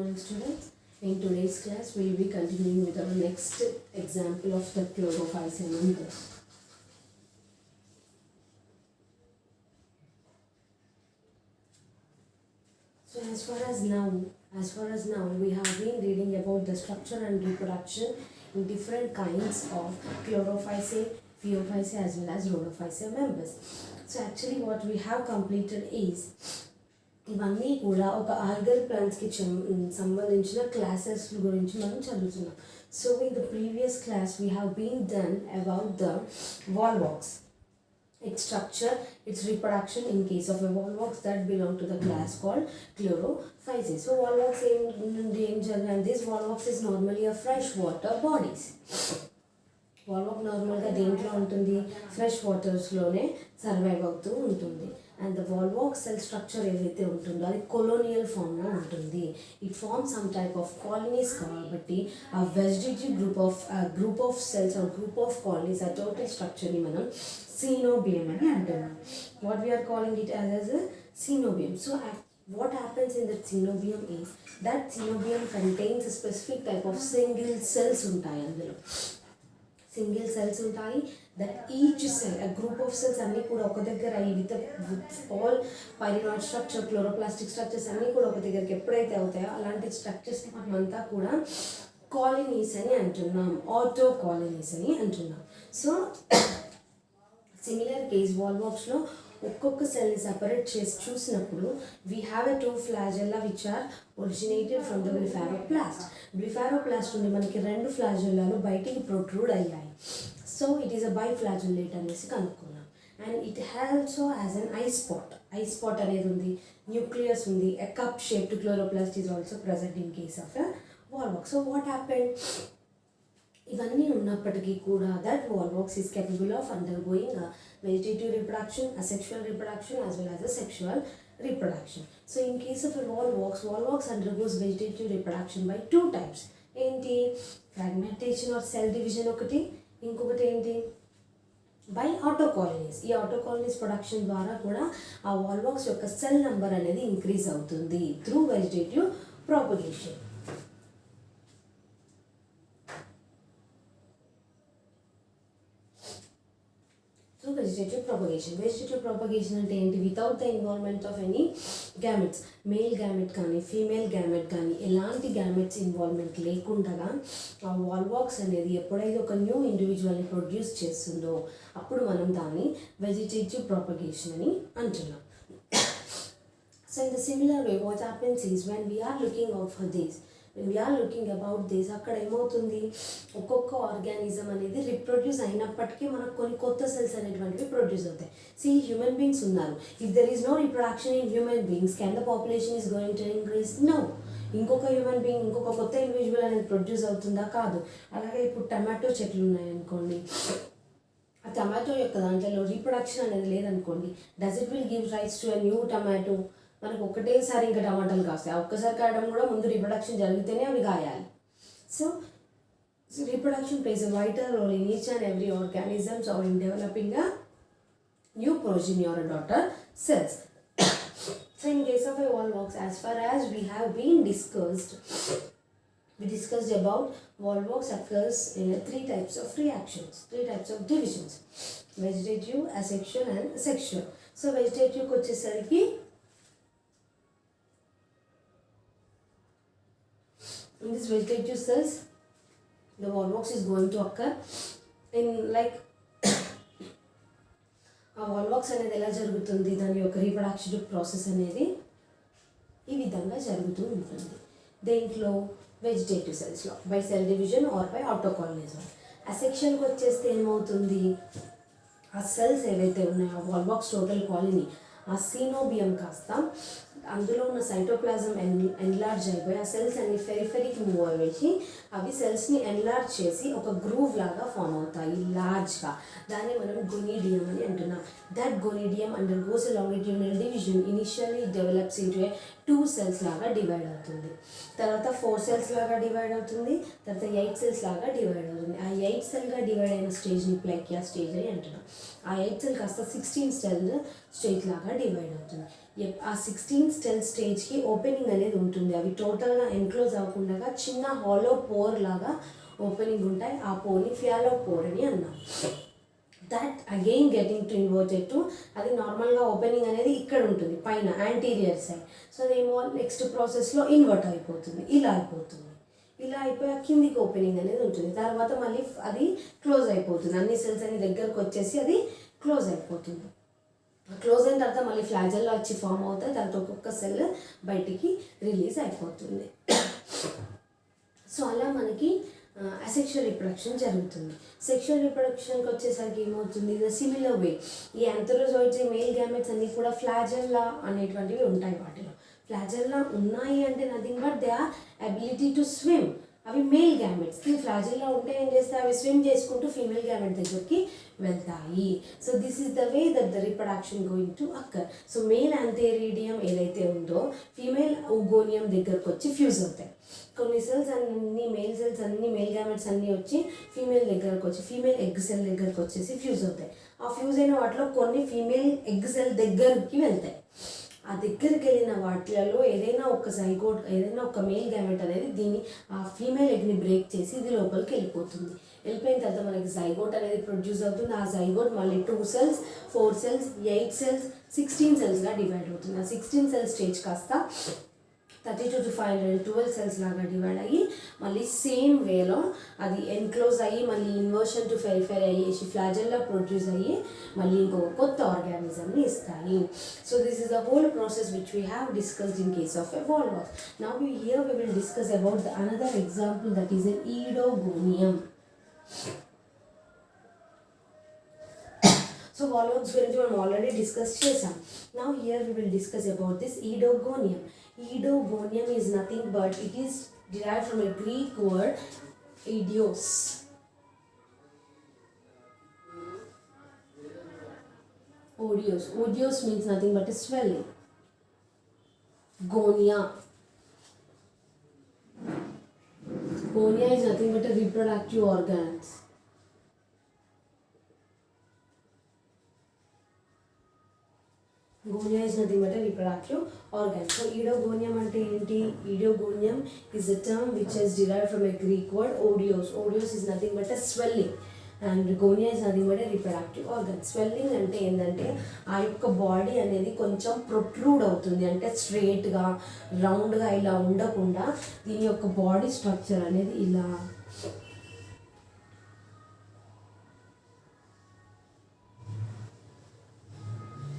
morning, students. In today's class, we will be continuing with our next example of the chlorophycin. So as far as now, we have been reading about the structure and reproduction in different kinds of chlorophycin, phaeophycin as well as rhodophycin members. So actually, what we have completed is ఇవన్నీ కూడా ఒక algal ప్లాంట్స్కి సంబంధించిన classes గురించి మనం చదువుతున్నాం. So in the previous class we have been done about the Volvox, its structure, its reproduction in case of a volvox that belong to the class called chlorophyces. So volvox in general, this volvox is normally a freshwater bodies. Volvox నార్మల్గా దేంట్లో ఉంటుంది, fresh వాటర్స్లోనే survive అవుతూ ఉంటుంది. And the Volvox cell structure ఏదైతే ఉంటుందో అది colonial ఫామ్లో ఉంటుంది. It form some type of colonies కాబట్టి ఆ vegetative group of cells or group of colonies ఆ టోటల్ స్ట్రక్చర్ని మనం సీనోబియం అని అంటున్నాం. What we are calling it as a coenobium. So what happens in the cenobium is that cenobium contains a specific type of single cells ఉంటాయి. అందులో single cells ఉంటాయి. That each cell a group of cells అన్నీ కూడా ఒక దగ్గర with all పైరినాయిడ్ structure, క్లోరోప్లాస్టిక్ structures అన్నీ కూడా ఒక దగ్గరికి ఎప్పుడైతే అవుతాయో అలాంటి స్ట్రక్చర్స్ని మనమంతా కూడా కాలనీస్ అని అంటున్నాం, ఆటో కాలనీస్ అని అంటున్నాం. సో సిమిలర్ కేస్ వాల్వాక్స్లో ఒక్కొక్క సెల్ని సపరేట్ చేసి చూసినప్పుడు we have a 2 flagella which are originated from the blepharoplast. Blepharoplast నుండి మనకి 2 ఫ్లాజెల్లాలు బయటికి ప్రొట్రూడ్ అయ్యాయి. So it is a biflagellate అనేసి కనుక్కున్నాం. And it also as an eye spot అనేది ఉంది, న్యూక్లియస్ ఉంది, a cup shaped chloroplast is also present in case of a Volvox. So what happened, ఇవన్నీ ఉన్నప్పటికీ కూడా that Volvox is capable of undergoing a vegetative reproduction, asexual reproduction as well as a sexual reproduction. So in case of a volvox undergoes vegetative reproduction by 2 types. ఏంటి, fragmentation are cell division ఒకటి, ఇంకొకటి ఏంటి by ఆటోకాలనీస్. ఈ ఆటోకాలనీస్ production ద్వారా కూడా ఆ వాల్వాక్స్ యొక్క cell number అనేది ఇంక్రీజ్ అవుతుంది through vegetative propagation. Vegetative propagation అంటే ఏంటి, without the involvement of any gametes, male gamete కానీ ఫీమేల్ గ్యామెట్ కానీ ఎలాంటి గ్యామెట్స్ ఇన్వాల్వ్మెంట్ లేకుండా ఆ వాల్వాక్స్ అనేది ఎప్పుడైతే ఒక న్యూ ఇండివిజువల్ని ప్రొడ్యూస్ చేస్తుందో అప్పుడు మనం దాన్ని వెజిటేటివ్ ప్రాపగేషన్ అని అంటున్నాం. So in the similar way what happens is when we are looking out for this, when we are looking about this, అక్కడ ఏమవుతుంది, ఒక్కొక్క ఆర్గానిజం అనేది రిప్రొడ్యూస్ అయినప్పటికీ మనకు కొన్ని కొత్త సెల్స్ అనేటువంటివి ప్రొడ్యూస్ అవుతాయి. హ్యూమన్ బీయింగ్స్ ఉన్నారు, if there is no reproduction in human beings can the population is going to increase? No. ఇంకొక హ్యూమన్ బీయింగ్, ఇంకొక కొత్త ఇండివిజువల్ అనేది ప్రొడ్యూస్ అవుతుందా? కాదు. అలాగే ఇప్పుడు టమాటో చెట్లు ఉన్నాయనుకోండి, ఆ టమాటో యొక్క దాంట్లో రీప్రొడక్షన్ అనేది లేదనుకోండి, does it will give rights to a new tomato? మనకు ఒకటేసారి ఇంకా టమాటాలు కాస్తాయి, ఒక్కసారి కాయడం కూడా ముందు రీప్రొడక్షన్ జరిగితేనే అవి కాయాలి. So reproduction plays a vital role in each and every organisms are in developing a new progeny or a daughter cells. So in case of a volvox, as far as we have been discussed about volvox occurs in 3 types of reactions, 3 types of divisions: vegetative, asexual and sexual. So vegetative వచ్చేసరికి in this vegetative cells the volvox is going to occur in like ఆ వాల్వాక్స్ అనేది ఎలా జరుగుతుంది, దాని యొక్క reproduction process అనేది ఈ విధంగా జరుగుతూ ఉంటుంది. దేంట్లో, వెజిటేటివ్ సెల్స్లో by cell division or by autocolonism. అసెక్షన్కి వచ్చేస్తే ఏమవుతుంది, ఆ సెల్స్ ఏవైతే ఉన్నాయో ఆ వాల్వాక్స్ టోటల్ కాలనీ ఆ సీనోబియం కాస్త అందులో ఉన్న సైటోప్లాజం ఎన్లార్జ్ అయిపోయి ఆ సెల్స్ అన్ని ఫెరిఫెరీకి మూవ్ అయ్యేసి అవి సెల్స్ని ఎన్లార్జ్ చేసి ఒక గ్రూవ్ లాగా ఫామ్ అవుతాయి లార్జ్గా. దాన్ని మనం గొనీడియం అని అంటున్నాం. That gonidium undergoes a longitudinal division. Initially develops into a 2 cells లాగా డివైడ్ అవుతుంది, తర్వాత 4 cells లాగా డివైడ్ అవుతుంది, తర్వాత 8 cells లాగా డివైడ్ అవుతుంది. ఆ 8 cellగా డివైడ్ అయిన స్టేజ్ని ప్లేకియా స్టేజ్ అని అంటున్నాం. ఆ 8 cell కాస్త 16 cell స్టేజ్ లాగా డివైడ్ అవుతుంది. ఆ 16 cell స్టేజ్కి ఓపెనింగ్ అనేది ఉంటుంది. అవి టోటల్గా ఎన్క్లోజ్ అవ్వకుండా చిన్న హాలో పోర్ లాగా ఓపెనింగ్ ఉంటాయి. ఆ పోర్ని ఫియాలో పోర్ అని అన్నాం. That again getting to inverted to, అది నార్మల్గా ఓపెనింగ్ అనేది ఇక్కడ ఉంటుంది పైన యాంటీరియర్ సైడ్. సో అదేమో నెక్స్ట్ ప్రాసెస్లో ఇన్వర్ట్ అయిపోతుంది, ఇలా అయిపోతుంది. ఇలా అయిపోయి కిందికి ఓపెనింగ్ అనేది ఉంటుంది. తర్వాత మళ్ళీ అది క్లోజ్ అయిపోతుంది, అన్ని సెల్స్ అన్ని దగ్గరకు వచ్చేసి అది క్లోజ్ అయిపోతుంది. క్లోజ్ అయిన తర్వాత మళ్ళీ ఫ్లాజెల్లా వచ్చి ఫామ్ అవుతాయి. తర్వాత ఒక్కొక్క సెల్ బయటికి రిలీజ్ అయిపోతుంది. సో అలా మనకి అసెక్షువల్ రిప్రొడక్షన్ జరుగుతుంది. సెక్షువల్ రిప్రొడక్షన్కి వచ్చేసరికి ఏమవుతుంది, ద సిమిలర్ వే ఈ యాంథరోజాయిడ్స్ మేల్ గ్యామెట్స్ అన్నీ కూడా ఫ్లాజెల్లా అనేటువంటివి ఉంటాయి. వాటిలో ఫ్లాజెల్లా ఉన్నాయి అంటే nothing but they are ability to swim. అవి మేల్ గ్యామెట్స్. ఫ్లాజెల్లా ఉంటే ఏం చేస్తాయి, అవి స్విమ్ చేసుకుంటూ ఫీమేల్ గ్యామెట్ దగ్గరికి వెళ్తాయి. So this is the way that the reproduction going to occur. So male antheridium ఏదైతే ఉందో ఫీమేల్ ఓగోనియం దగ్గరకు వచ్చి ఫ్యూజ్ అవుతాయి. కొన్ని సెల్స్ అన్ని మేల్ సెల్స్ అన్ని మేల్ గ్యామెట్స్ అన్నీ వచ్చి ఫీమేల్ దగ్గరకు వచ్చి ఫీమేల్ ఎగ్ సెల్ దగ్గరకు వచ్చేసి ఫ్యూజ్ అవుతాయి. ఆ ఫ్యూజ్ అయిన వాటిలో కొన్ని ఫీమేల్ ఎగ్ సెల్ దగ్గరికి వెళ్తాయి. ఆ దగ్గరికి వెళ్ళిన వాటిలలో ఏదైనా ఒక జైగోట్, ఏదైనా ఒక మేల్ గ్యామెట్ అనేది దీన్ని ఆ ఫీమేల్ ఎగ్ని బ్రేక్ చేసి ఇది లోపలికి వెళ్ళిపోతుంది. వెళ్ళిపోయిన తర్వాత మనకి జైగోట్ అనేది ప్రొడ్యూస్ అవుతుంది. ఆ జైగోట్ మళ్ళీ 2 cells, 4 cells, 8 cells, 16 cellsగా డివైడ్ అవుతుంది. ఆ 16 cell స్టేజ్ కాస్త 32 to 512 cells లాగా డివైడ్ అయ్యి మళ్ళీ సేమ్ వేలో అది ఎన్క్లోజ్ అయ్యి మళ్ళీ ఇన్వర్షన్ టు పెరిఫెరీ అయ్యేసి ఫ్లాజెల్లా ప్రొడ్యూస్ అయ్యి మళ్ళీ ఇంకొక కొత్త ఆర్గానిజంని ఇస్తాయి. So this is the whole process which we have discussed in case of a Volvox. Now here we will discuss about the another example, that is an Eidogonium. So వాల్వాక్స్ గురించి మనం already discuss చేసాం. Now here we will discuss about this Eidogonium. Eidogonium is nothing but it is derived from a Greek word eidos. Odios. Odios means nothing but a swelling. Gonia. Gonia is nothing but a reproductive organs. Gonia is nothing but a reproductive organ. So Eidogonium ante enti? Eidogonium is a term which is derived from a Greek word odios. Odios is nothing but a swelling and gonia is nothing but a reproductive organ. Swelling ante endante aa yokka body anedi koncham protrude avutundi, ante straight ga round ga ila undakunda dini yokka body structure anedi ila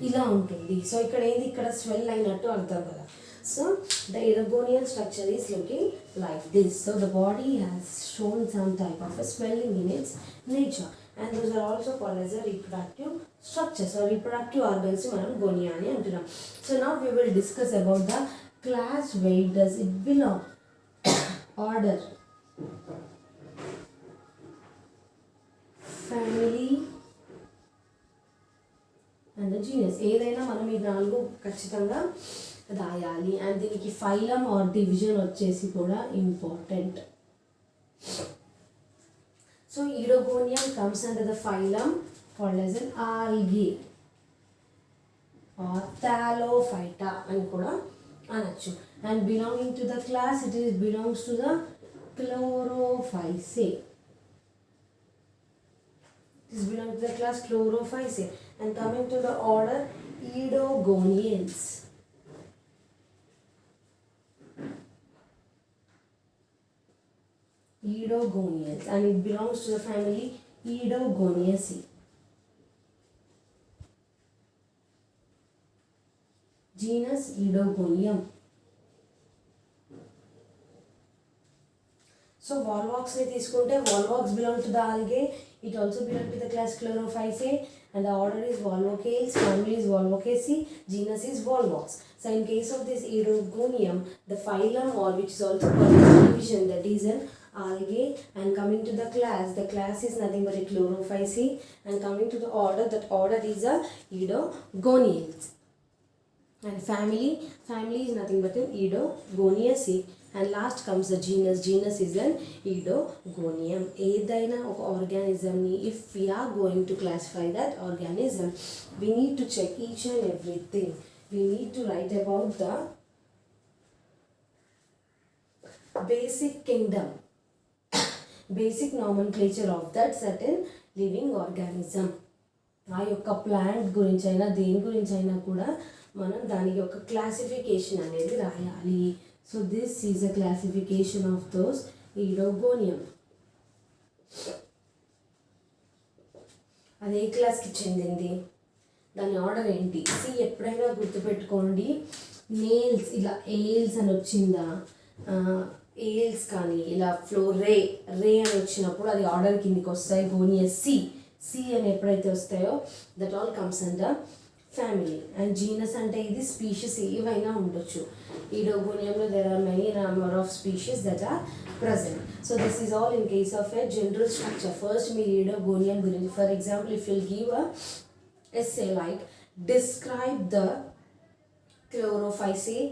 ఇలా ఉంటుంది. So ఇక్కడ ఏది, ఇక్కడ swell అయినట్టు అర్థం కదా. So the Eidogonian structure is looking like this. So the body has shown some type of a swelling in its nature and those are also called as a reproductive structures or reproductive organs మనం గోనియా అని అంటున్నాం. So now we will discuss about the class. Where does it belong? Order, family and genus. ఏదైనా మనం ఈ 4 ఖచ్చితంగా రాయాలి. And దీనికి phylum are division వచ్చేసి కూడా important. So Eidogonium comes under the phylum called as an algae or Thallophyta అని కూడా అనొచ్చు. And belonging to the class, it is belongs to the Chlorophyceae. This belongs to the class Chlorophyceae. And coming to the order Eidogonians. Eidogonians, and it belongs to the family Eidogoniaceae. Genus Eidogonium. So volvox ni తీసుకుంటే volvox belong to the algae. It also belong to the class Chlorophyceae and the order is Volvocales, family is Volvocaceae, genus is Volvox. So in case of this Eidogonium, the phylum or which is also called as division, that is an algae, and coming to the class is nothing but a Chlorophyceae, and coming to the order, that order is a Eidogonians. And family is nothing but an Edogoniaceae. And last comes the genus is an Edogonium. ఏదైనా ఒక organismని if we are going to classify that organism, we need to check each and everything. We need to write about the basic kingdom, basic nomenclature of that certain living organism. ఆ యొక్క plant గురించి అయినా దేని గురించి అయినా కూడా మనం దాని యొక్క క్లాసిఫికేషన్ అనేది రాయాలి. So this is a classification of those Oedogonium. అది ఏ క్లాస్కి చెందింది, దాని ఆర్డర్ ఏంటి? సి ఎప్పుడైనా గుర్తుపెట్టుకోండి, నేల్స్ ఇలా ఏల్స్ అని వచ్చిందా, ఏల్స్ కానీ ఇలా రే అని వచ్చినప్పుడు అది ఆర్డర్ కిందికి వస్తాయి. గోనియస్ సి అని ఎప్పుడైతే వస్తాయో that all comes under family. And genus అంటే ఇది స్పీషీస్ ఏవైనా ఉండొచ్చు. ఈడోగోనియంలో there are many number of species that are present. So this is all in case of a general structure. First మీరు ఈడోగోనియం గురించి, for example if will give a essay like describe the chlorophysae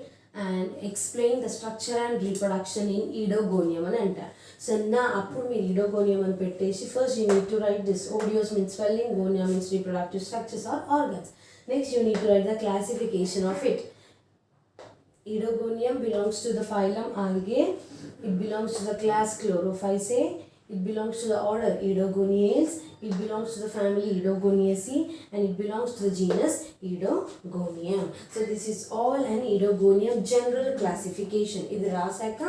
and explain the structure and reproduction in Edogonium అని అంటారు. So అప్పుడు మీరు Oedogonium అని పెట్టేసి first you need to write this. Oedos means swelling, gonia means reproductive structures or organs. Next you need to write the classification of it. Edogonium belongs to the phylum Algae. It belongs to the class Chlorophysae. It belongs to the order Edogoniales. It belongs to the family Edogoniaceae, and it belongs to the genus Edogonium. So this is all an Edogonium general classification. ఇది రాసాక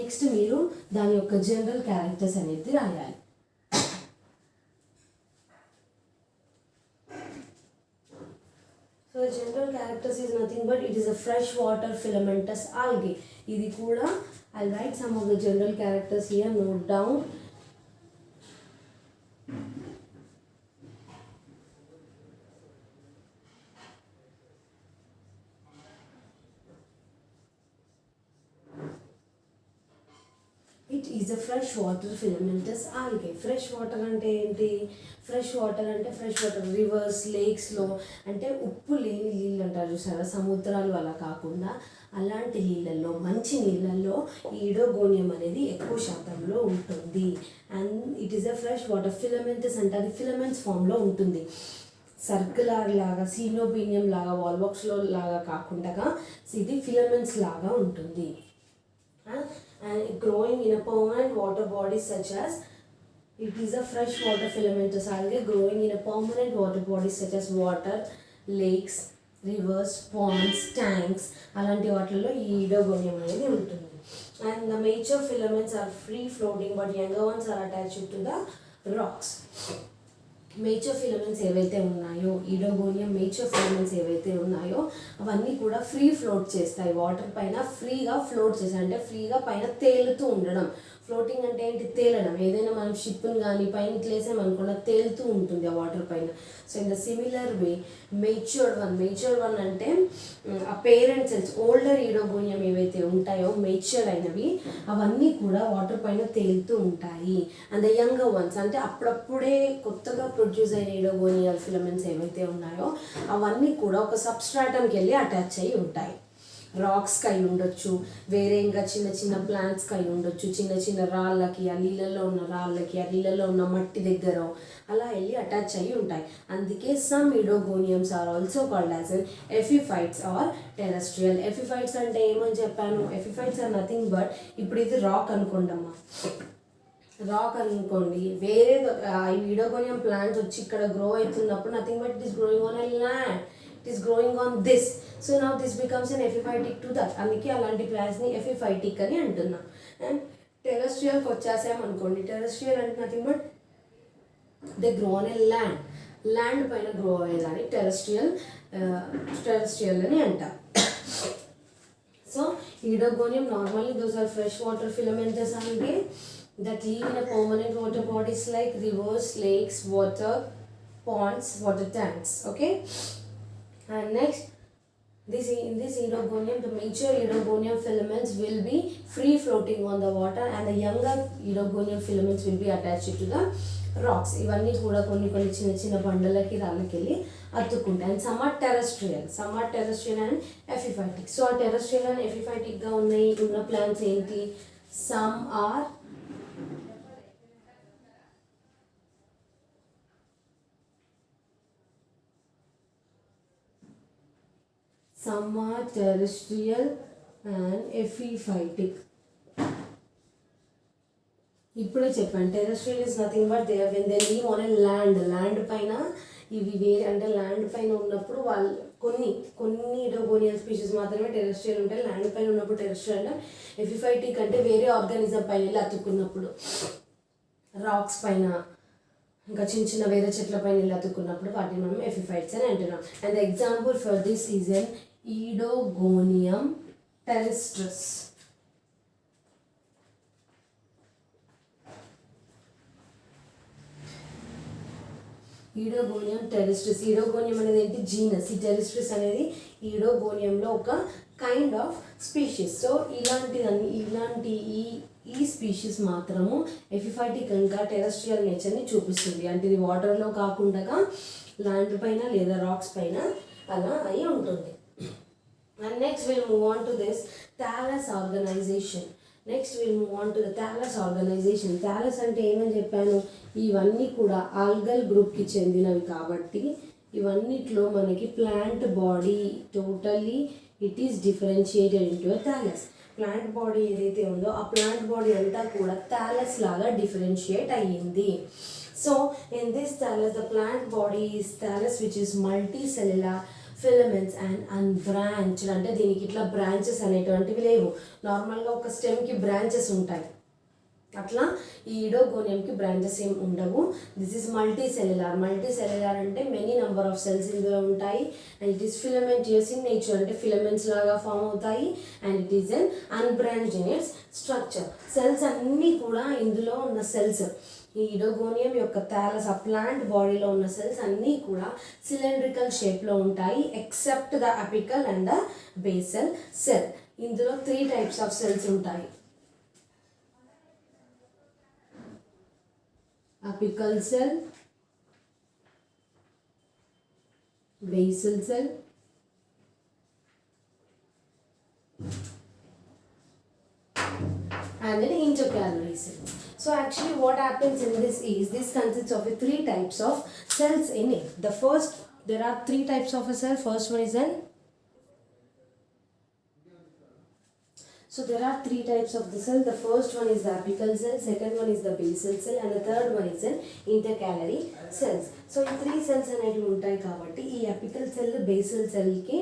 next మీరు దాని యొక్క general characters అనేది రాయాలి. So the general characters is nothing but it is a freshwater filamentous algae. ఇది కూడా I'll write some of the general characters here, note down. It is a freshwater filamentous algae. Fresh water అంటే ఏంటి? Fresh water అంటే fresh water reverse, లేక్స్లో అంటే ఉప్పు లేని నీళ్ళు అంటారు చూసారా, సముద్రాలు అలా కాకుండా అలాంటి నీళ్ళల్లో, మంచి నీళ్ళల్లో ఈడోగోనియం అనేది ఎక్కువ శాతంలో ఉంటుంది. And it is a fresh water filamentous అంటే అది ఫిలమెంట్స్ ఫామ్లో ఉంటుంది. సర్కులర్ లాగా, సీనోబీనియం లాగా, వాల్వాక్స్లో లాగా కాకుండా ఇది ఫిలమెంట్స్ లాగా ఉంటుంది. And growing in a permanent water body such as, it is a freshwater filamentous algae growing in a permanent water body such as water, lakes, rivers, ponds, tanks. అలాంటి వాటిల్లో ఈ ఈడోగోనియం అనేది ఉంటుంది. And the mature filaments are free floating but younger ones are attached to the rocks. మేచర్ filaments ఏవైతే ఉన్నాయో, Oedogonium మేచర్ filaments ఏవైతే ఉన్నాయో అవన్నీ కూడా ఫ్రీ ఫ్లోట్ చేస్తాయి. వాటర్ పైన ఫ్రీగా ఫ్లోట్ చేస్తాయి, అంటే ఫ్రీగా పైన తేలుతూ ఉండడం. ఫ్లోటింగ్ అంటే ఏంటి? తేలడం. ఏదైనా మనం షిప్ని కానీ పైన వేసామనుకున్న తేలుతూ ఉంటుంది ఆ వాటర్ పైన. So in the similar way matured one అంటే ఆ పేరెంట్ సెల్స్, ఓల్డర్ ఈడోగోనియం ఏవైతే ఉంటాయో మేచ్యూర్డ్ అయినవి అవన్నీ కూడా వాటర్ పైన తేలుతూ ఉంటాయి. అండ్ ద యంగర్ వన్స్ అంటే అప్పుడప్పుడే కొత్తగా ప్రొడ్యూస్ అయిన ఈడోగోనియల్ ఫిలమెంట్స్ ఏవైతే ఉన్నాయో అవన్నీ కూడా ఒక సబ్స్ట్రాటంకి వెళ్ళి అటాచ్ అయ్యి ఉంటాయి. రాక్స్కి అయి ఉండొచ్చు, వేరే ఇంకా చిన్న చిన్న ప్లాంట్స్కి అయి ఉండొచ్చు, చిన్న చిన్న రాళ్ళకి, ఆ నీళ్ళల్లో ఉన్న రాళ్ళకి, ఆ నీళ్ళల్లో ఉన్న మట్టి దగ్గర అలా వెళ్ళి అటాచ్ అయ్యి ఉంటాయి. అందుకే some Oedogoniums are also called as an epiphytes or terrestrial. Epiphytes అంటే ఏమని చెప్పాను? ఎఫిఫైట్స్ ఆర్ నథింగ్ బట్, ఇప్పుడు ఇది రాక్ అనుకోండమ్మా, రాక్ అనుకోండి, వేరే ఈడోగోనియం ప్లాంట్స్ వచ్చి ఇక్కడ గ్రో అవుతున్నప్పుడు nothing but it is growing on a land, it is growing on this. So now this becomes an epiphytic to that. అందుకే అలాంటి ప్లాంట్స్ని ఎఫిఫైటిక్ అని అంటున్నాం. అండ్ టెరెస్ట్రియల్కి వచ్చేసామనుకోండి, టెరెస్ట్రియల్ అంటే nothing but they grow on a land పైన grow అయ్యేదాన్ని terrestrial అని అంటాం. So Oedogonium normally those are fresh water filamentous algae that live in a permanent water bodies like rivers, lakes, water ponds, water tanks. Okay. And next, in this Edogonium, the mature Edogonium filaments will be free floating on the water and the younger Edogonium filaments will be attached to the rocks. ఇవన్నీ కూడా కొన్ని కొన్ని చిన్న చిన్న బండలకి రాళ్ళకి వెళ్ళి అతుక్కుంటాయి. And some are terrestrial and ఎపిఫైటిక్. సో ఆ టెరెస్ట్రియల్ అండ్ ఎపిఫైటిక్గా ఉన్న ప్లాంట్స్ ఏంటి? Some are terrestrial and epiphytic. ఇప్పుడే చెప్పాను, terrestrial is nothing but they when they live on a land పైన ఇవి వేరే, అంటే ల్యాండ్ పైన ఉన్నప్పుడు వాళ్ళు కొన్ని ఇడోగోనియల్ స్పీషీస్ మాత్రమే టెరెస్ట్రియల్ ఉంటాయి. ల్యాండ్ పైన ఉన్నప్పుడు టెరెస్ట్రియల్ అంటే, ఎపిఫైటిక్ అంటే వేరే ఆర్గానిజం పైన వెళ్ళి అతుక్కున్నప్పుడు, రాక్స్ పైన ఇంకా చిన్న చిన్న వేరే చెట్ల పైన వెళ్ళి అతుక్కున్నప్పుడు వాటిని మనం ఎపిఫైట్స్ అని అంటున్నాం. And the example for this is an Oedogonium terrestris. Oedogonium terrestris. Oedogonium అనేది ఏంటి? జీనస్. ఈ టెరెస్ట్రిస్ అనేది ఈడోగోనియంలో ఒక కైండ్ ఆఫ్ స్పీషీస్. సో ఇలాంటి ఈ స్పీషీస్ మాత్రము ఎపిఫైటిక్ ఇంకా టెరెస్ట్రియల్ నేచర్ని చూపిస్తుంది. అంటే ఇది వాటర్లో కాకుండా ల్యాండ్ పైన లేదా రాక్స్ పైన అలా అయి ఉంటుంది. And next will move on to this thallus organisation. Thallus అంటే ఏమని చెప్పాను? ఇవన్నీ కూడా ఆల్గల్ గ్రూప్కి చెందినవి కాబట్టి ఇవన్నిట్లో మనకి plant body totally it is differentiated into a thallus. Plant body ఏదైతే ఉందో ఆ ప్లాంట్ బాడీ అంతా కూడా థాలస్ లాగా డిఫరెన్షియేట్ అయ్యింది. So in this thallus the plant body is thallus which is multicellular filaments and unbranched. అంటే దీనికి ఇట్లా బ్రాంచెస్ అనేటువంటివి లేవు. నార్మల్గా ఒక స్టెమ్కి బ్రాంచెస్ ఉంటాయి, అట్లా ఈ ఈడోగోనియంకి బ్రాంచెస్ ఏం ఉండవు. దిస్ ఈజ్ మల్టీ సెల్యులార్ అంటే మెనీ నెంబర్ ఆఫ్ సెల్స్ ఇందులో ఉంటాయి. And it is filamentous in nature, అంటే ఫిలమెంట్స్ లాగా ఫామ్ అవుతాయి. And it is an unbranched in its structure. Cells అన్నీ కూడా ఇందులో ఉన్న సెల్స్, ఈ ఈడోగోనియం యొక్క థాలస్ ఆ ప్లాంట్ బాడీలో ఉన్న సెల్స్ అన్నీ కూడా సిలిండ్రికల్ షేప్లో ఉంటాయి except the apical and the basal cell. ఇందులో 3 టైప్స్ ఆఫ్ సెల్స్ ఉంటాయి. apical cell, basal cell, and then intercalary cell. So actually what happens in this consists of 3 types of cells in it. The first, there are 3 types of a cell. First one is an So there are 3 types of the cell. The first one is the apical cell, second one is the basal cell, and the third one is an intercalary cells. So ఈ 3 cells అనేవి ఉంటాయి కాబట్టి ఈ apical cell, basal cell కి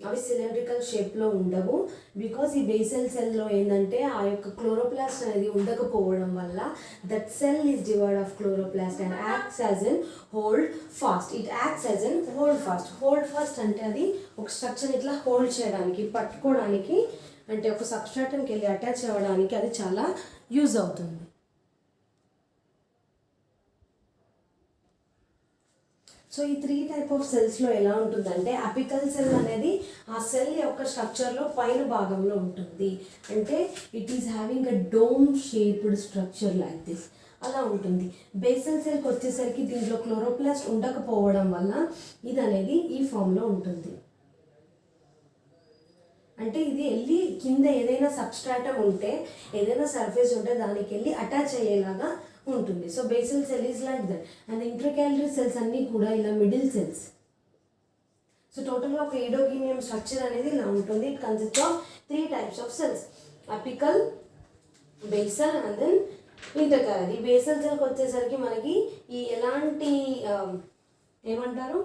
అవి cylindrical షేప్లో ఉండవు. Because ఈ బేసల్ సెల్లో ఏంటంటే ఆ యొక్క క్లోరోప్లాస్ట్ అనేది ఉండకపోవడం వల్ల that cell is divide of chloroplast and acts as N hold fast. It acts as N hold fast అంటే అది ఒక స్ట్రక్చర్ ఇట్లా హోల్డ్ చేయడానికి, పట్టుకోవడానికి, అంటే ఒక సబ్స్ట్రాటంకి వెళ్ళి అటాచ్ అవ్వడానికి అది చాలా యూజ్ అవుతుంది. సో ఈ 3 టైప్ ఆఫ్ సెల్స్లో ఎలా ఉంటుందంటే అపికల్ సెల్ అనేది ఆ సెల్ యొక్క స్ట్రక్చర్లో పైన భాగంలో ఉంటుంది. అంటే it is having a dome shaped structure like this, అలా ఉంటుంది. బేసల్ సెల్కి వచ్చేసరికి దీంట్లో క్లోరోప్లాస్ట్ ఉండకపోవడం వల్ల ఇది అనేది ఈ ఫామ్లో ఉంటుంది. అంటే ఇది వెళ్ళి కింద ఏదైనా సబ్స్ట్రాటమ్ ఉంటే, ఏదైనా సర్ఫేస్ ఉంటే దానికి వెళ్ళి అటాచ్ అయ్యేలాగా ఉంటుంది. So basal cell is like that. And intercalary cells అన్నీ కూడా ఇలా మిడిల్ సెల్స్. సో టోటల్గా ఒక ఈడోగోనియం స్ట్రక్చర్ అనేది ఇలా ఉంటుంది. It consist of 3 types of cells, apical, basal and then intercalary. Basal సెల్కి వచ్చేసరికి మనకి ఈ ఎలాంటి ఏమంటారు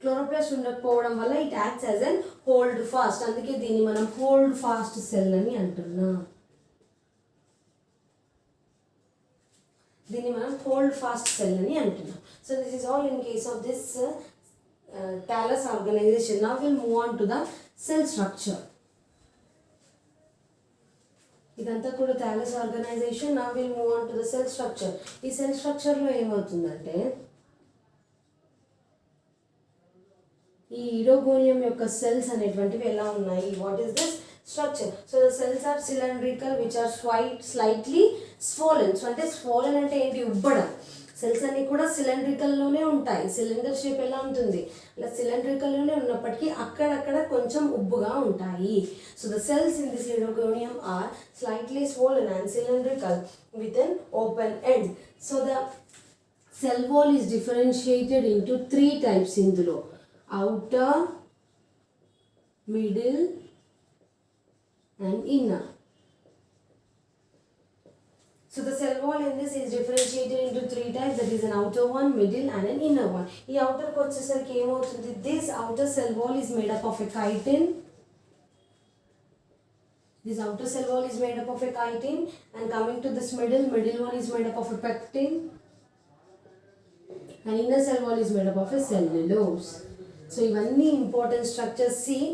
క్లోరోప్లాస్ట్ ఉండకపోవడం వల్ల it acts as an holdfast. అందుకే దీన్ని మనం హోల్డ్ ఫాస్ట్ సెల్ అని అంటున్నాం. So this is all in case of this thallus organization. Now will move on to the cell structure. ఇదంతా కూడా thallus organization. Now will move on to the cell structure. ఈ cell స్ట్రక్చర్లో ఏమవుతుందంటే ఈ oedogonium యొక్క cells అనేటువంటివి ఎలా ఉన్నాయి? What is this structure? So the cells are cylindrical which are slightly swollen. So అంటే స్వోలెన్ అంటే ఏంటి? ఉబ్బడం. సెల్స్ అన్నీ కూడా సిలిండ్రికల్లోనే ఉంటాయి. సిలిండర్ షేప్ ఎలా ఉంటుంది, అలా సిలిండ్రికల్లోనే ఉన్నప్పటికీ అక్కడక్కడ కొంచెం ఉబ్బుగా ఉంటాయి. So the cells in this Oedogonium are slightly swollen and cylindrical with an open end. So the cell wall is differentiated into 3 types ఇందులో: outer, middle and inner. So the cell wall in this is differentiated into 3 types, that is an outer one, middle and an inner one. ఈ outer కి వచ్చేసరికి ఏమవుతుంది, this outer cell wall is made up of a chitin. This outer cell wall is made up of a chitin, and coming to this middle one is made up of a pectin, and inner cell wall is made up of a cellulose. So ఇవన్నీ important structures. See,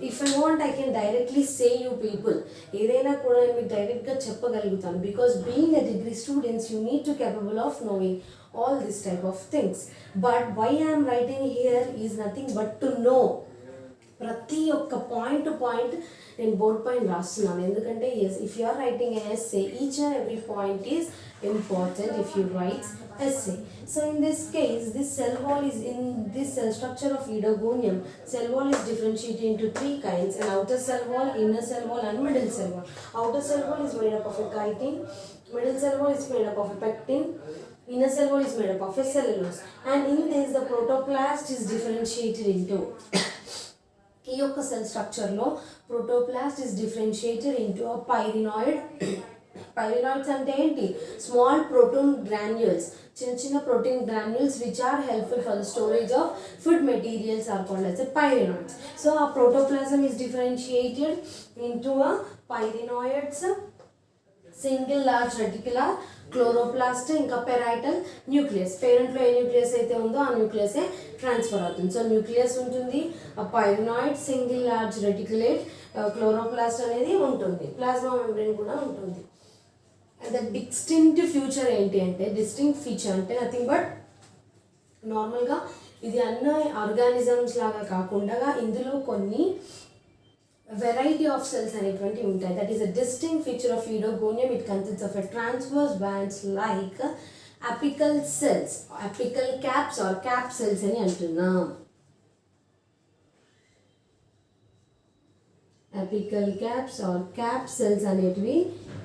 if I want I can directly say you people, ఏదైనా కూడా నేను మీకు డైరెక్ట్గా చెప్పగలుగుతాను, because being a degree students you need to capable of knowing all this type of things. But why I am writing here is nothing but to know. ప్రతి ఒక్క point to point నేను board పైన రాస్తున్నాను, ఎందుకంటే if you are writing an essay each and every point is important if you write essay. So in this case, this cell wall is in this cell structure of Eidogonium. Cell wall is differentiated into 3 kinds: an outer cell wall, inner cell wall and middle cell wall. Outer cell wall is made up of a chitin, middle cell wall is made up of a pectin, inner cell wall is made up of a cellulose. And in this the protoplast is differentiated into ఈ యొక్క cell స్ట్రక్చర్లో protoplast is differentiated into a pyrenoid. Pyrenoids అంటే ఏంటి, small protein granules, చిన్న చిన్న protein granules which are helpful for the storage of food materials are called as a pyrenoids. So ఆ protoplasm is differentiated into a pyrenoids, single large reticular, chloroplast, ఇంకా parietal nucleus. పేరెంట్లో ఏ nucleus అయితే ఉందో ఆ న్యూక్లియసే ట్రాన్స్ఫర్ అవుతుంది. So nucleus ఉంటుంది, ఆ pyrenoid, single large reticulate, chloroplast అనేది ఉంటుంది, ప్లాస్మా మెంబ్రేన్ కూడా ఉంటుంది. అండ్ ద డిస్టింక్ట్ ఫ్యూచర్ ఏంటి అంటే, డిస్టింక్ట్ ఫీచర్ అంటే నథింగ్ బట్ నార్మల్గా ఇది అన్ని ఆర్గానిజమ్స్ లాగా కాకుండా ఇందులో కొన్ని వెరైటీ ఆఫ్ సెల్స్ అనేటువంటివి ఉంటాయి. That is a distinct feature of Eidogonium. It consists of a transverse bands like apical cells, apical caps or cap cells అని అంటున్నాం. Apical caps or cap cells అనేటివి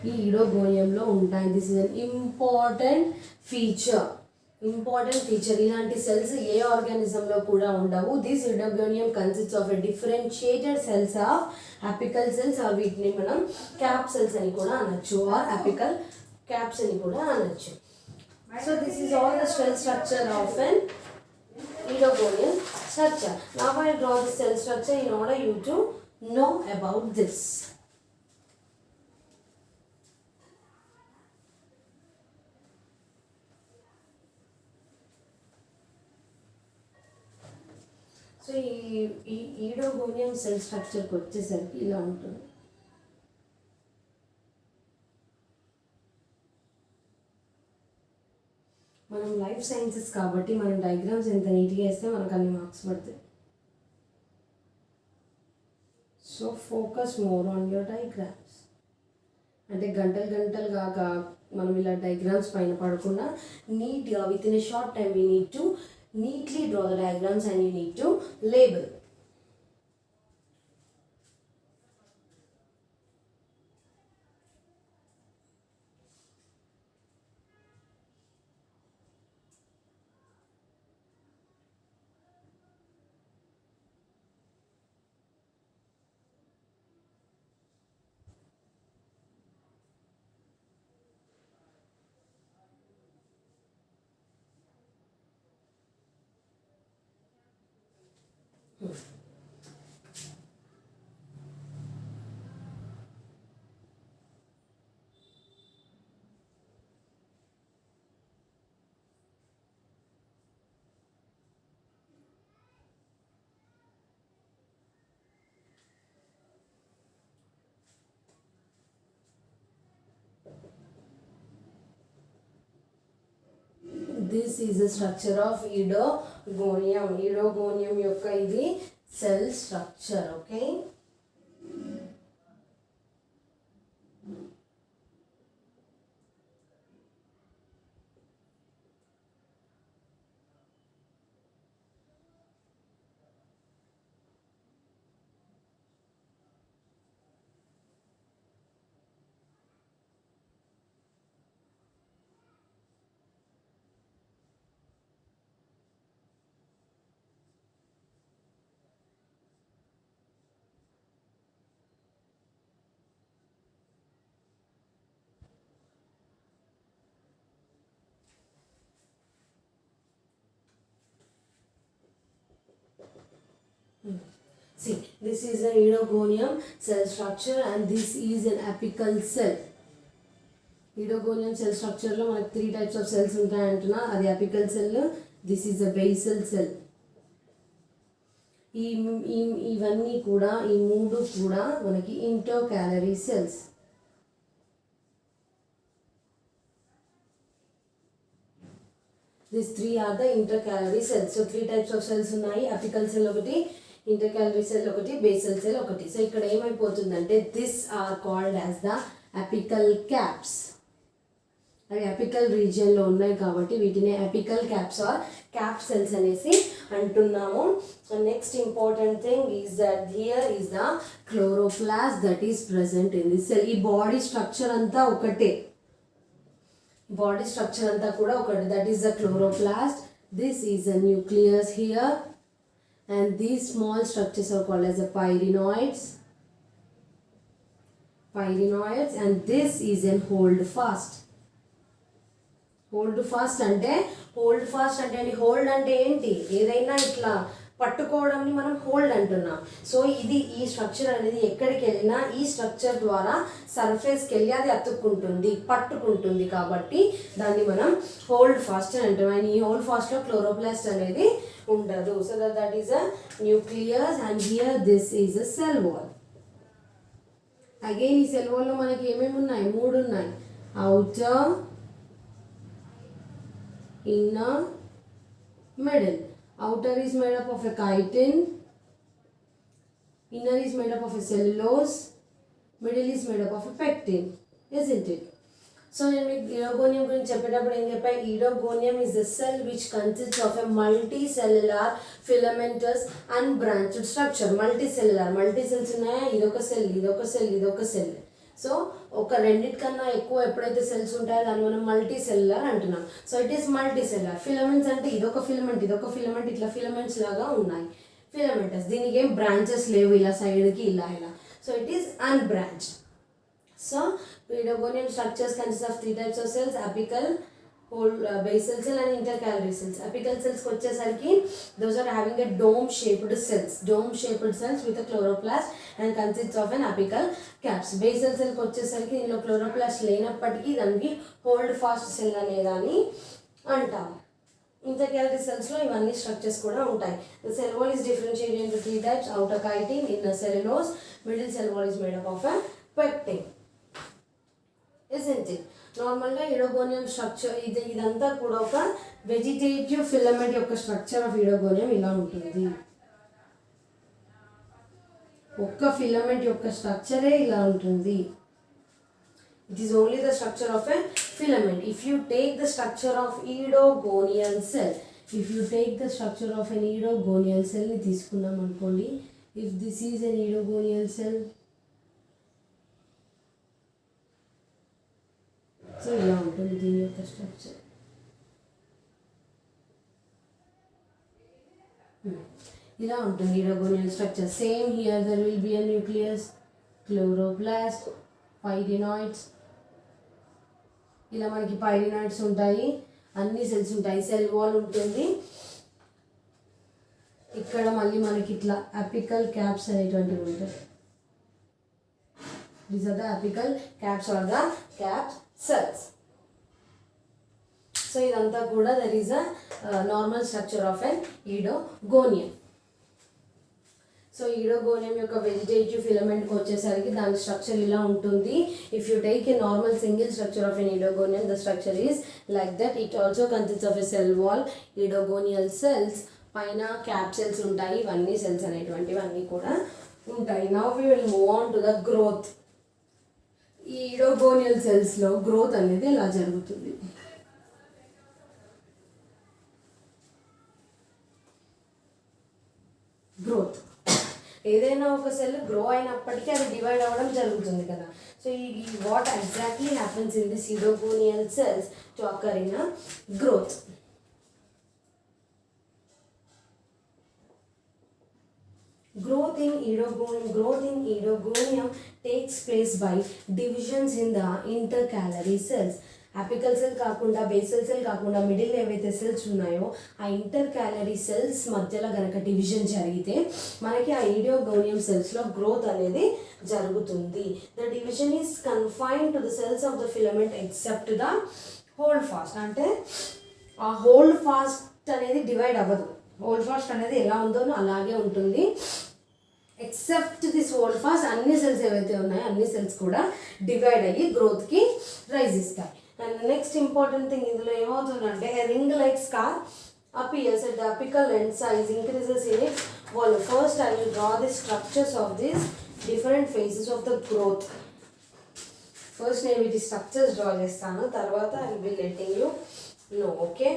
ఈ Eidogoniumలో ఉంటాయి. This is an important feature. ఇలాంటి cells ఏ ఆర్గానిజంలో కూడా ఉండవు. This Eidogonium consists of a differentiated cells of apical cells, or వీటిని మనం క్యాప్ సెల్స్ అని కూడా అనొచ్చు, ఆర్ అపికల్ క్యాప్స్ అని కూడా అనొచ్చు. So this is all the cell structure of an Eidogonium structure. Now I draw the cell structure in order you to know about this. So ఈ Eidogonium cell స్ట్రక్చర్కి వచ్చేసరికి ఇలా ఉంటుంది. మనం లైఫ్ సైన్సెస్ కాబట్టి మనం డయాగ్రామ్స్ ఎంత నీట్గా వేస్తే మనకు అన్ని మార్క్స్ పడతాయి. So focus more on your diagrams. అంటే గంటలుగా మనం ఇలా డయాగ్రామ్స్ పైన పడకుండా నీట్గా with in a short time we need to neatly draw the diagrams and you need to label. This is the structure of Eidogonium. Eidogonium యొక్క ఇది cell structure. Okay, See, this is an Edogonium cell structure and this is an apical cell. Edogonium cell structure లో మనకు 3 types of cells ఉంటాయంటున్నా, అది apical cell, this is a basal cell. ఇవన్నీ కూడా ఈ మూడు కూడా మనకి ఇంటర్కాలరీ cells. These 3 are the intercalary cells. So 3 types of cells ఉన్నాయి, apical cell ఒకటి, intercalary cell ఒకటి, basal cell ఒకటి. సో ఇక్కడ ఏమైపోతుందంటే this are called as the apical caps. అవి అపికల్ రీజియన్లో ఉన్నాయి కాబట్టి వీటిని apical caps or cap cells అనేసి అంటున్నాము. Next important thing is that here is the chloroplast that is present in this cell. ఈ బాడీ స్ట్రక్చర్ అంతా ఒకటే, బాడీ స్ట్రక్చర్ అంతా కూడా ఒకటి, that is the chloroplast. This is the nucleus here and these small structures are called as the pyrenoids and this is an hold fast. Hold fast అంటే hold అంటే ఏంటి, ఏదైనా ఇట్లా పట్టుకోవడంని మనం హోల్డ్ అంటున్నాం. సో ఇది ఈ స్ట్రక్చర్ అనేది ఎక్కడికి వెళ్ళినా ఈ స్ట్రక్చర్ ద్వారా సర్ఫేస్కి వెళ్ళి అది అతుక్కుంటుంది, పట్టుకుంటుంది, కాబట్టి దాన్ని మనం హోల్డ్ ఫాస్ట్ అని అంటాం. అండ్ ఈ హోల్డ్ ఫాస్ట్లో క్లోరోప్లాస్ట్ అనేది ఉండదు. So that is a nucleus and here this is a cell wall. Again ఈ సెల్ వాల్లో మనకి ఏమేమి ఉన్నాయి, 3 ఉన్నాయి. Outer, inner, middle. Outer is made up of a chitin, inner is made up of a cellulose, middle is made up of a pectin, isn't it? So నేను మీకు Oedogonium గురించి చెప్పేటప్పుడు ఏం చెప్పాను, Oedogonium is the cell which consists of a multicellular filamentous unbranched structure. Multi cells ఉన్నాయా, ఇదొక cell. So ఒక రెండిటికన్నా ఎక్కువ ఎప్పుడైతే సెల్స్ ఉంటాయో దాన్ని మనం మల్టీ సెల్యులర్ అంటున్నాం. So it is multi cellular. Filaments అంటే ఇదొక ఫిలమెంట్ ఇట్లా ఫిలమెంట్స్ లాగా ఉన్నాయి, ఫిలమెంటస్. దీనికి ఏం బ్రాంచెస్ లేవు ఇలా సైడ్కి ఇలా. So it is unbranched. So Edogonium structures consist of 3 types of cells: apical, basal cell and intercalary cells. Apical cells వచ్చేసరికి those are having a dome shaped cells with a chloroplast and consists of an apical caps. Basal cell వచ్చేసరికి దీనిలో chloroplast లేనప్పటికీ దానికి hold fast cell అనేదాన్ని అంటాం. Intercalary cells లో ఇవన్నీ structures కూడా ఉంటాయి. The cell wall is differentiated into 3 types: outer chitin, inner cellulose, middle cell wall is made up of a pectin, isn't it? నార్మల్గా ఈడోగోనియం స్ట్రక్చర్ ఇదంతా కూడా ఒక వెజిటేటివ్ ఫిలమెంట్ యొక్క స్ట్రక్చర్ ఆఫ్ ఈడోగోనియం ఇలా ఉంటుంది. ఒక్క ఫిలమెంట్ యొక్క స్ట్రక్చరే ఇలా ఉంటుంది. It is only the structure of a filament. If you take the structure of oedogonial సెల్ని తీసుకున్నాం అనుకోండి. If this is an oedogonial cell, so ఇలా ఉంటుంది దీని యొక్క స్ట్రక్చర్. ఇలా ఉంటుంది oedogonial structure. Same here there will be a nucleus, chloroplast, pyrenoids. ఇలా మనకి పైరినాయిడ్స్ ఉంటాయి, అన్ని సెల్స్ ఉంటాయి, సెల్ వాల్ ఉంటుంది. ఇక్కడ మళ్ళీ మనకి ఇట్లా అపికల్ క్యాప్స్ అనేటువంటివి ఉంటాయి. These are the apical caps or the caps cells. So idantha kuda there is a normal structure of an Edogonium. So Edogonium యొక్క వెజిటేటివ్ ఫిలమెంట్కి వచ్చేసరికి దాని స్ట్రక్చర్ ఇలా ఉంటుంది. If you take a normal single structure of an Edogonium, the structure is like that. It also consists of a cell wall, Edogonial cells, పైన cap cells ఉంటాయి, ఇవన్నీ cells అనేటువంటివన్నీ కూడా ఉంటాయి. Now we will move on to the growth. ఈ ఈడోగోనియల్ సెల్స్లో growth అనేది ఎలా జరుగుతుంది? Growth ఏదైనా ఒక సెల్ గ్రో అయినప్పటికీ అది డివైడ్ అవ్వడం జరుగుతుంది కదా. సో ఈ what exactly happens in this oedogonial cells to occur in a growth. Growth in Edogonium takes place by divisions in the intercalary cells. Apical cell కాకుండా బేసల్ సెల్ కాకుండా middle ఏవైతే cells ఉన్నాయో ఆ inter calorie cells మధ్యలో కనుక division జరిగితే మనకి ఆ ఈడియోగోనియం సెల్స్లో గ్రోత్ అనేది జరుగుతుంది. The division is confined to the cells of the filament except the hold fast. అంటే ఆ హోల్డ్ ఫాస్ట్ అనేది డివైడ్ అవ్వదు. హోల్డ్ ఫాస్ట్ అనేది ఎలా ఉందో అలాగే ఉంటుంది. ఎక్సెప్ట్ దిస్ హోల్డ్ ఫాస్ట్ అన్ని సెల్స్ ఏవైతే ఉన్నాయో అన్ని సెల్స్ కూడా డివైడ్ అయ్యి గ్రోత్కి రైజ్ ఇస్తాయి. అండ్ నెక్స్ట్ ఇంపార్టెంట్ థింగ్ ఇందులో ఏమవుతుందంటే ring like scar appears at the apical end size increases in its volume. First I will draw the structures of these different phases of the growth. First నేను వీటి structures draw చేస్తాను, తర్వాత I will be letting you know. Okay,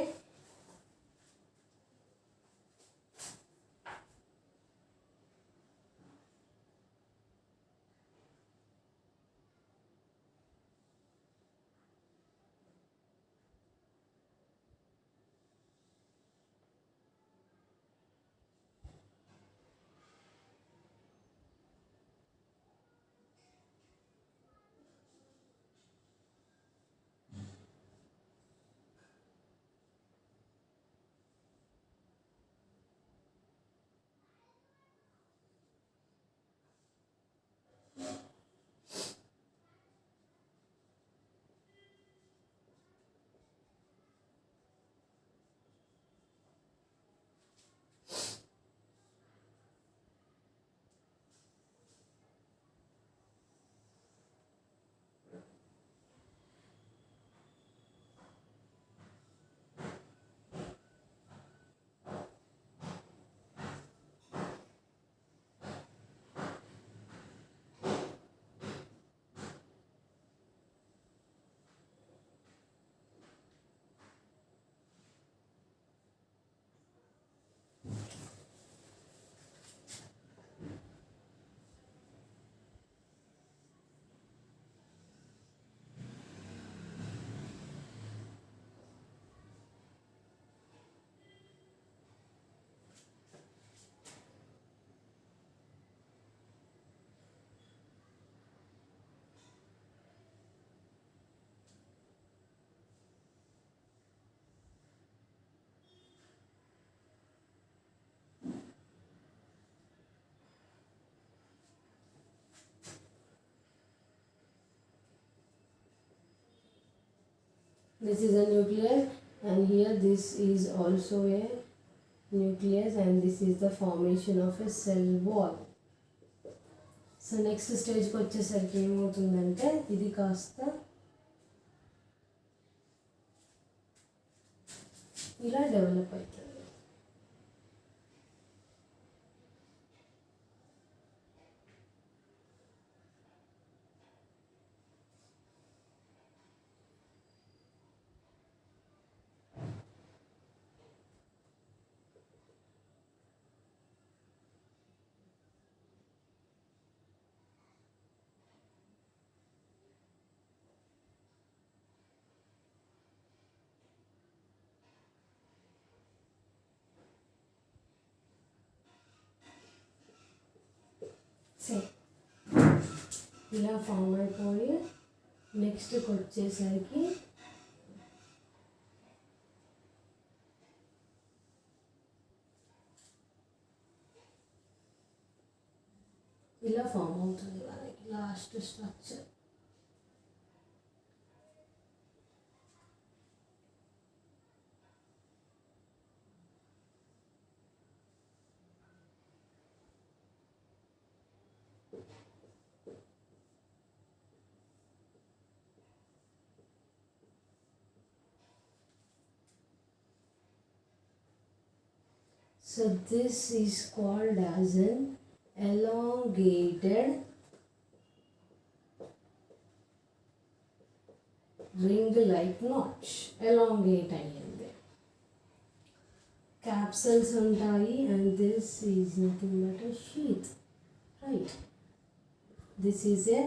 this is a nucleus and here this is also a nucleus and this is the formation of a cell wall. So next స్టేజ్కి వచ్చేసరికి ఏమవుతుందంటే ఇది కాస్త ఇలా develop అవుతుంది. ఇలా ఫామ్ అయిపోయి నెక్స్ట్కి వచ్చేసరికి ఇలా ఫామ్ అవుతుంది మనకి last structure. So this is called as an elongated ring-like notch. Elongate అయ్యింది. Capsules ఉంటాయి and this is nothing but a sheath, right? This is a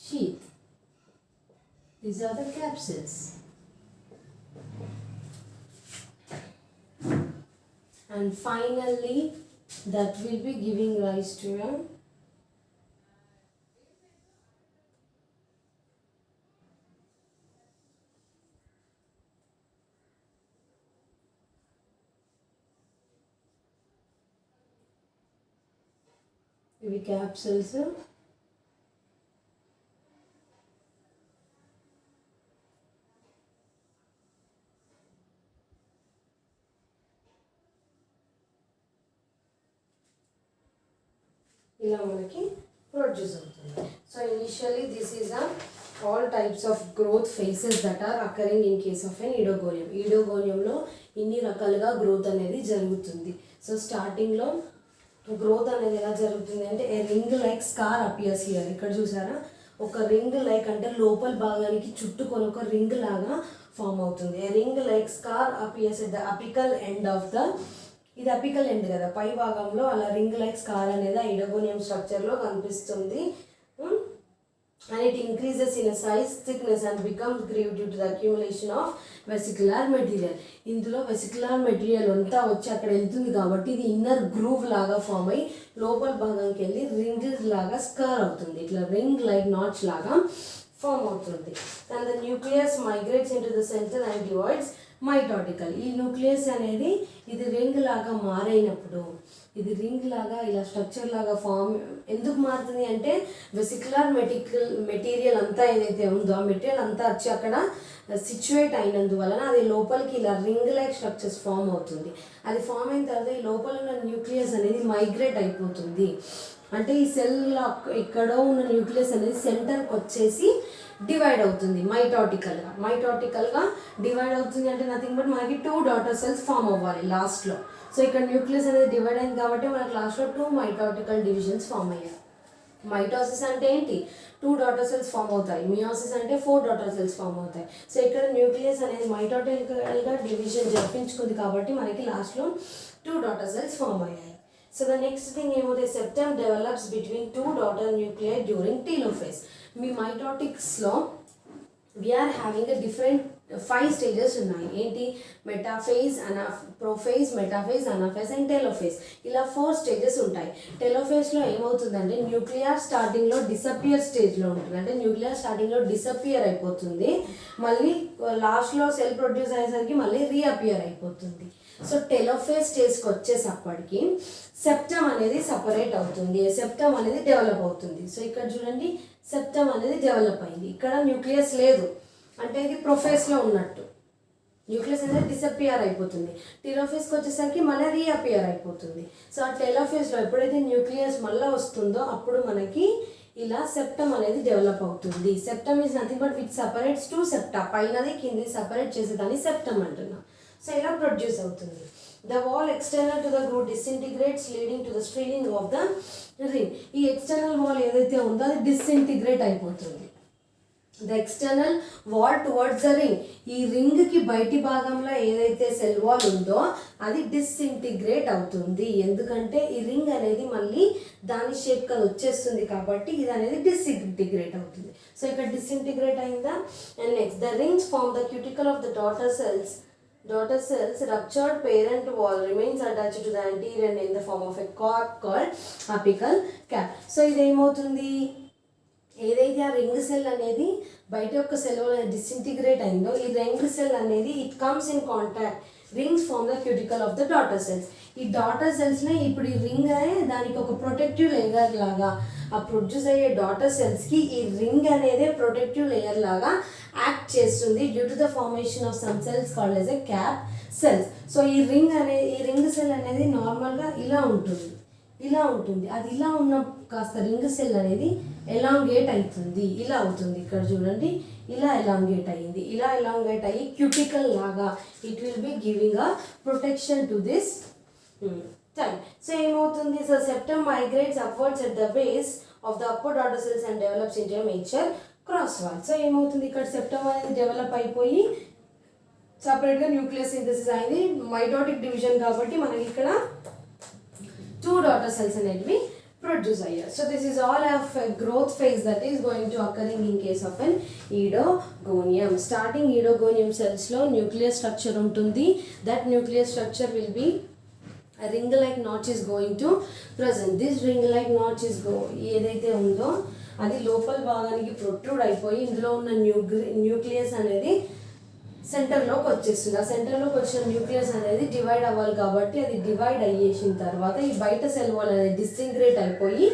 sheath. These are the capsules. And finally that will be giving rise to a ఇవి capsules. ఇలా మనకి produce అవుతుంది. So initially this is all types of growth phases that are occurring in case of an Oedogonium. ఈడోగోనియంలో ఇన్ని రకాలుగా growth అనేది జరుగుతుంది. So స్టార్టింగ్లో growth అనేది ఎలా జరుగుతుంది అంటే a ring like scar appears here. ఇక్కడ చూసారా, ఒక రింగ్ లైక్ అంటే లోపల భాగానికి చుట్టుకొని ఒక రింగ్ లాగా ఫామ్ అవుతుంది. A ring like scar appears at the apical end of the, ఇది అపికల్ ఎండ్ కదా, పై భాగంలో అలా రింగ్ లైక్ స్కార్ అనేది ఆ ఈడోగోనియం స్ట్రక్చర్లో కనిపిస్తుంది. And it increases in a size, thickness and becomes grooved due to the accumulation of vesicular material. ఇందులో vesicular material అంతా వచ్చి అక్కడ వెళ్తుంది కాబట్టి ఇది ఇన్నర్ గ్రూవ్ లాగా ఫామ్ అయ్యి లోపల భాగంకి వెళ్ళి రింగ్ లాగా స్కర్ అవుతుంది. ఇట్లా రింగ్ లైక్ నాట్స్ లాగా ఫామ్ అవుతుంది. And the nucleus migrates into the centre and divides mitotical. ఈ న్యూక్లియస్ అనేది ఇది రింగ్ లాగా మారైనప్పుడు, ఇది రింగ్ లాగా ఇలా స్ట్రక్చర్ లాగా ఫామ్ ఎందుకు మారుతుంది అంటే వెసిక్యులర్ మెటీరియల్ అంతా ఏదైతే ఉందో ఆ మెటీరియల్ అంతా వచ్చి అక్కడ సిచ్యువేట్ అయినందువలన అది లోపలికి ఇలా రింగ్ లైక్ స్ట్రక్చర్స్ ఫామ్ అవుతుంది. అది ఫామ్ అయిన తర్వాత ఈ లోపల ఉన్న న్యూక్లియస్ అనేది మైగ్రేట్ అయిపోతుంది. అంటే ఈ సెల్ ఎక్కడో ఉన్న న్యూక్లియస్ అనేది సెంటర్కి వచ్చేసి డివైడ్ అవుతుంది మైటాటికల్గా డివైడ్ అవుతుంది. అంటే నథింగ్ బట్ మనకి 2 డాటర్ సెల్స్ ఫామ్ అవ్వాలి లాస్ట్లో. సో ఇక్కడ న్యూక్లియస్ అనేది డివైడ్ అయింది కాబట్టి మనకి లాస్ట్లో 2 మైటాటికల్ డివిజన్స్ ఫామ్ అయ్యాయి. మైటోసిస్ అంటే ఏంటి, 2 డాటర్ సెల్స్ ఫామ్ అవుతాయి. మియోసిస్ అంటే 4 డాటర్ సెల్స్ ఫామ్ అవుతాయి. సో ఇక్కడ న్యూక్లియస్ అనేది మైటాటికల్గా డివిజన్ జరిపించుకుంది కాబట్టి మనకి లాస్ట్లో 2 డాటర్ సెల్స్ ఫామ్ అయ్యాయి. సో ద నెక్స్ట్ థింగ్ ఏమవుతాయి, septum develops between 2 daughter nuclei during telophase. మీ మైటోటిక్స్లో we are having a different 5 stages ఉన్నాయి. ఏంటి, metaphase, prophase, metaphase, anaphase and telophase. ఇలా 4 స్టేజెస్ ఉంటాయి. టెలోఫేజ్లో ఏమవుతుందంటే న్యూక్లియర్ స్టార్టింగ్లో డిసపియర్ స్టేజ్లో ఉంటుంది. అంటే న్యూక్లియర్ స్టార్టింగ్లో డిసపియర్ అయిపోతుంది, మళ్ళీ లాస్ట్లో సెల్ ప్రొడ్యూస్ అయ్యేసరికి మళ్ళీ రీఅపియర్ అయిపోతుంది. సో టెలోఫేజ్ స్టేజ్కి వచ్చేసప్పటికి సెప్టమ్ అనేది సపరేట్ అవుతుంది, సెప్టమ్ అనేది డెవలప్ అవుతుంది. సో ఇక్కడ చూడండి, సెప్టమ్ అనేది డెవలప్ అయింది. ఇక్కడ న్యూక్లియస్ లేదు అంటే ఇది ప్రొఫేజ్లో ఉన్నట్టు. న్యూక్లియస్ అనేది డిసపియర్ అయిపోతుంది. టెలోఫేజ్కి వచ్చేసరికి మళ్ళీ రీఅపియర్ అయిపోతుంది. సో ఆ టెలోఫేజ్లో ఎప్పుడైతే న్యూక్లియస్ మళ్ళీ వస్తుందో అప్పుడు మనకి ఇలా సెప్టమ్ అనేది డెవలప్ అవుతుంది. Septum is nothing but which separates 2 septa, పైనది కింది సపరేట్ చేసేదాన్ని సెప్టమ్ అంటున్నాం. సో ఇలా ప్రొడ్యూస్ అవుతుంది. The wall external to the groove disintegrates leading to the straining of the ring. ఈ ఎక్స్టర్నల్ వాల్ ఏదైతే ఉందో అది డిస్ఇంటిగ్రేట్ అయిపోతుంది. The external wall towards the ring, ఈ రింగ్కి బయటి భాగంలో ఏదైతే సెల్ వాల్ ఉందో అది డిస్ఇంటిగ్రేట్ అవుతుంది. ఎందుకంటే ఈ రింగ్ అనేది మళ్ళీ దాని షేప్కి అది వచ్చేస్తుంది కాబట్టి ఇది అనేది డిస్ఇంటిగ్రేట్ అవుతుంది. సో ఇక్కడ డిస్ఇంటిగ్రేట్ అయిందా. And next the rings form the cuticle of the daughter cells ruptured parent wall remains attached to the anterior end in the form of a cap called apical cap. So ఇది ఏమవుతుంది, ఏదైతే ఆ ring cell అనేది బయట యొక్క cell disintegrate అయిందో ఈ ring cell అనేది it comes in contact, rings form the cuticle of the daughter cells. ఈ డాటర్ సెల్స్ని ఇప్పుడు ఈ రింగ్ అనే దానికి ఒక ప్రొటెక్టివ్ లేయర్ లాగా, ఆ ప్రొడ్యూస్ అయ్యే డాటర్ సెల్స్కి ఈ రింగ్ అనేది ప్రొటెక్టివ్ లేయర్ లాగా యాక్ట్ చేస్తుంది due to the formation of some cells called as a cap cells. So ఈ రింగ్ సెల్ అనేది నార్మల్గా ఇలా ఉంటుంది. అది ఇలా ఉన్న కాస్త రింగ్ సెల్ అనేది ఎలాంగేట్ అవుతుంది, ఇలా అవుతుంది. ఇక్కడ చూడండి, ఇలా ఎలాంగేట్ అయ్యి క్యూటికల్ లాగా it will be giving a protection to this time. So ఏమవుతుంది, so septum migrates upwards at the base of the upper daughter cells and develops into mature cross wall. So ఏమవుతుంది, ఇక్కడ septum అనేది develop అయిపోయి సపరేట్గా nucleus synthesis అయింది, mitotic division కాబట్టి మనకి ఇక్కడ 2 డాటర్ సెల్స్ అనేవి ప్రొడ్యూస్ అయ్యారు. So this is all of growth phase that is going to occurring in case of N Oedogonium. Starting Oedogonium సెల్స్లో nucleus structure ఉంటుంది. That nucleus structure will be a ring like notch is going to present. This ring like notch is ఏదైతే ఉందో అది లోపల భాగానికి protrude అయిపోయి ఇందులో ఉన్న nucleus అనేది సెంటర్లోకి వచ్చేస్తుంది. ఆ సెంటర్లోకి వచ్చిన న్యూక్లియస్ అనేది డివైడ్ అవ్వాలి కాబట్టి అది డివైడ్ అయ్యేసిన తర్వాత ఈ బయట సెల్ వాల్ అనేది డిసింగ్రేట్ అయిపోయి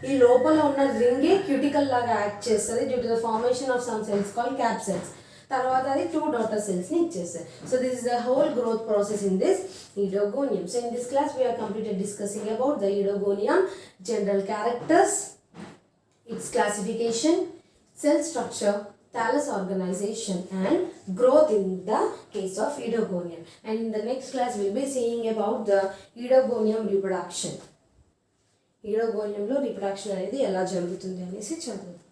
ఈ లోపల ఉన్న రింగే క్యూటికల్ లాగా యాక్ట్ చేస్తుంది due to the formation of some cells call cap cells. తర్వాత అది 2 డాటర్ సెల్స్ని ఇచ్చేస్తాయి. So this is the whole growth process in this Edogonium. So in this class we are completed discussing about the Edogonium, general characters, its classification, cell structure, thallus organization and growth in the case of Edogonium. And in the next class we will be seeing about the Edogonium reproduction. Edogonium lo reproduction అనేది ఎలా జరుగుతుంది అనేసి చదువుతాం.